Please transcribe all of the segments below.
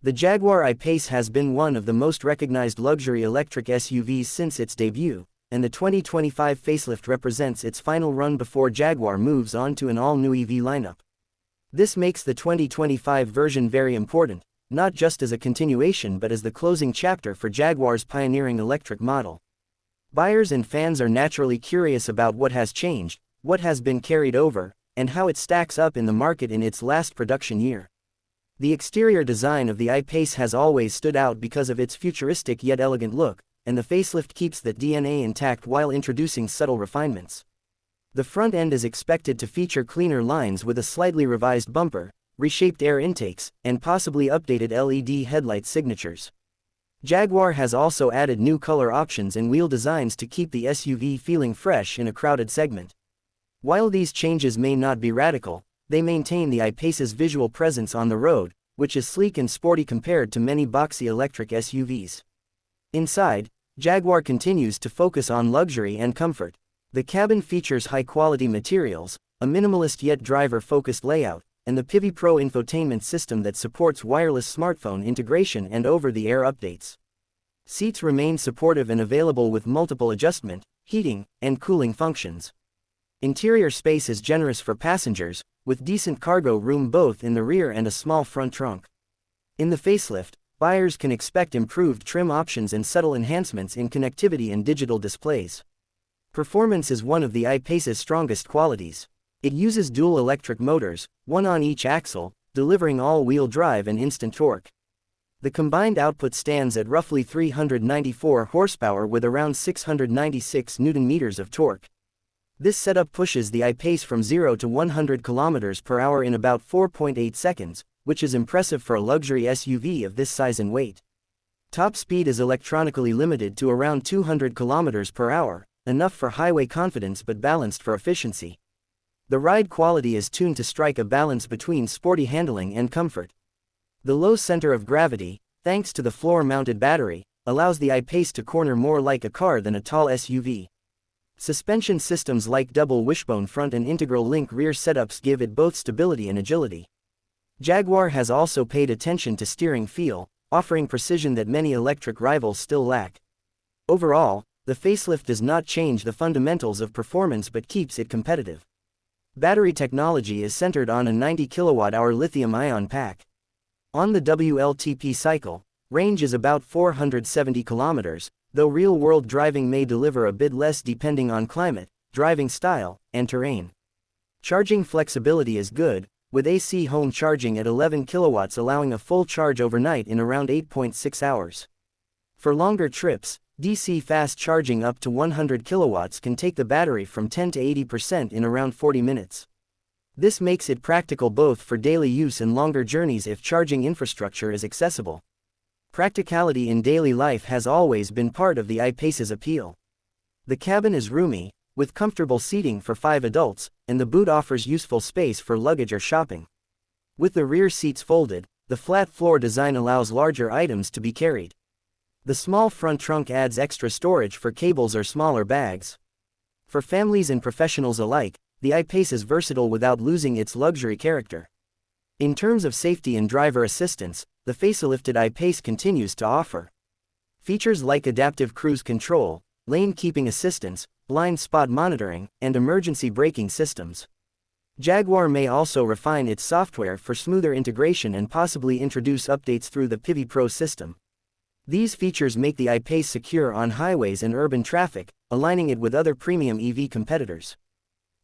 The Jaguar I-Pace has been one of the most recognized luxury electric SUVs since its debut, and the 2025 facelift represents its final run before Jaguar moves on to an all-new EV lineup. This makes the 2025 version very important, not just as a continuation but as the closing chapter for Jaguar's pioneering electric model. Buyers and fans are naturally curious about what has changed, what has been carried over, and how it stacks up in the market in its last production year. The exterior design of the I-Pace has always stood out because of its futuristic yet elegant look, and the facelift keeps that DNA intact while introducing subtle refinements. The front end is expected to feature cleaner lines with a slightly revised bumper, reshaped air intakes, and possibly updated LED headlight signatures. Jaguar has also added new color options and wheel designs to keep the SUV feeling fresh in a crowded segment. While these changes may not be radical, they maintain the I-Pace's visual presence on the road, which is sleek and sporty compared to many boxy electric SUVs. Inside, Jaguar continues to focus on luxury and comfort. The cabin features high-quality materials, a minimalist yet driver-focused layout, and the Pivi Pro infotainment system that supports wireless smartphone integration and over-the-air updates. Seats remain supportive and available with multiple adjustment, heating, and cooling functions. Interior space is generous for passengers, with decent cargo room both in the rear and a small front trunk. In the facelift, buyers can expect improved trim options and subtle enhancements in connectivity and digital displays. Performance is one of the I-Pace's strongest qualities. It uses dual electric motors, one on each axle, delivering all-wheel drive and instant torque. The combined output stands at roughly 394 horsepower with around 696 Nm of torque. This setup pushes the I-Pace from 0 to 100 km/h in about 4.8 seconds, which is impressive for a luxury SUV of this size and weight. Top speed is electronically limited to around 200 km/h, enough for highway confidence but balanced for efficiency. The ride quality is tuned to strike a balance between sporty handling and comfort. The low center of gravity, thanks to the floor-mounted battery, allows the I-Pace to corner more like a car than a tall SUV. Suspension systems like double wishbone front and integral link rear setups give it both stability and agility. Jaguar has also paid attention to steering feel, offering precision that many electric rivals still lack. Overall, the facelift does not change the fundamentals of performance but keeps it competitive. Battery technology is centered on a 90 kWh lithium-ion pack. On the WLTP cycle, range is about 470 km, though real-world driving may deliver a bit less depending on climate, driving style, and terrain. Charging flexibility is good, with AC home charging at 11 kW allowing a full charge overnight in around 8.6 hours. For longer trips, DC fast charging up to 100 kW can take the battery from 10 to 80% in around 40 minutes. This makes it practical both for daily use and longer journeys if charging infrastructure is accessible. Practicality in daily life has always been part of the I-Pace's appeal. The cabin is roomy, with comfortable seating for 5 adults, and the boot offers useful space for luggage or shopping. With the rear seats folded, the flat floor design allows larger items to be carried. The small front trunk adds extra storage for cables or smaller bags. For families and professionals alike, the I-Pace is versatile without losing its luxury character. In terms of safety and driver assistance, the facelifted I-Pace continues to offer features like adaptive cruise control, lane keeping assistance, blind spot monitoring, and emergency braking systems. Jaguar may also refine its software for smoother integration and possibly introduce updates through the Pivi Pro system. These features make the I-Pace secure on highways and urban traffic, aligning it with other premium EV competitors.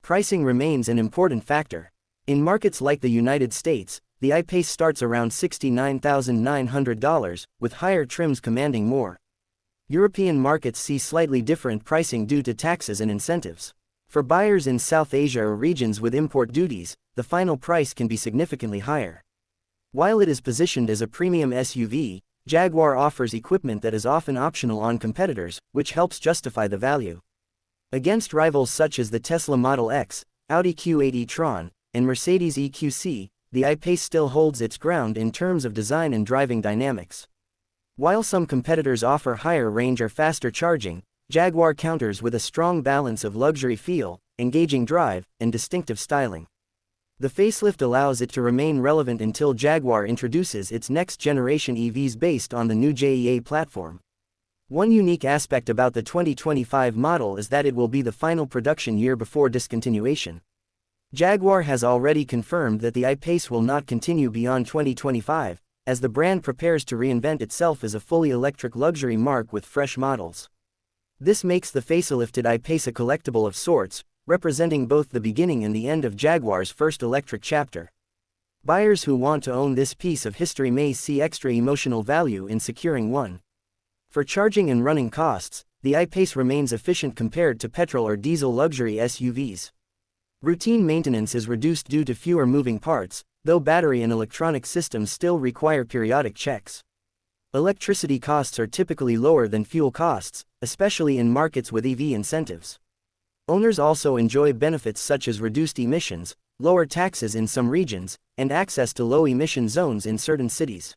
Pricing remains an important factor. In markets like the United States, the I-Pace starts around $69,900, with higher trims commanding more. European markets see slightly different pricing due to taxes and incentives. For buyers in South Asia or regions with import duties, the final price can be significantly higher. While it is positioned as a premium SUV, Jaguar offers equipment that is often optional on competitors, which helps justify the value. Against rivals such as the Tesla Model X, Audi Q8 e-tron, and Mercedes EQC, the I-Pace still holds its ground in terms of design and driving dynamics. While some competitors offer higher range or faster charging, Jaguar counters with a strong balance of luxury feel, engaging drive, and distinctive styling. The facelift allows it to remain relevant until Jaguar introduces its next-generation EVs based on the new JEA platform. One unique aspect about the 2025 model is that it will be the final production year before discontinuation. Jaguar has already confirmed that the I-Pace will not continue beyond 2025, as the brand prepares to reinvent itself as a fully electric luxury marque with fresh models. This makes the facelifted I-Pace a collectible of sorts, representing both the beginning and the end of Jaguar's first electric chapter. Buyers who want to own this piece of history may see extra emotional value in securing one. For charging and running costs, the I-Pace remains efficient compared to petrol or diesel luxury SUVs. Routine maintenance is reduced due to fewer moving parts, though battery and electronic systems still require periodic checks. Electricity costs are typically lower than fuel costs, especially in markets with EV incentives. Owners also enjoy benefits such as reduced emissions, lower taxes in some regions, and access to low-emission zones in certain cities.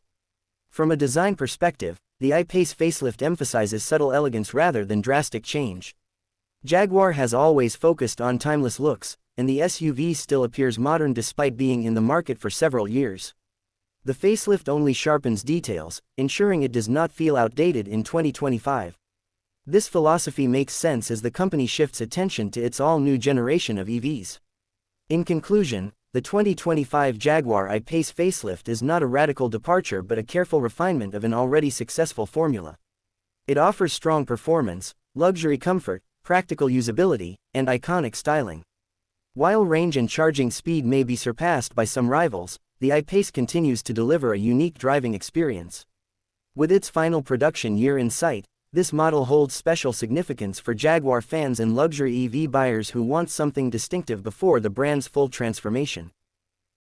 From a design perspective, the I-Pace facelift emphasizes subtle elegance rather than drastic change. Jaguar has always focused on timeless looks, and the SUV still appears modern despite being in the market for several years. The facelift only sharpens details, ensuring it does not feel outdated in 2025. This philosophy makes sense as the company shifts attention to its all-new generation of EVs. In conclusion, the 2025 Jaguar I-Pace facelift is not a radical departure but a careful refinement of an already successful formula. It offers strong performance, luxury comfort, practical usability, and iconic styling. While range and charging speed may be surpassed by some rivals, the I-Pace continues to deliver a unique driving experience. With its final production year in sight, this model holds special significance for Jaguar fans and luxury EV buyers who want something distinctive before the brand's full transformation.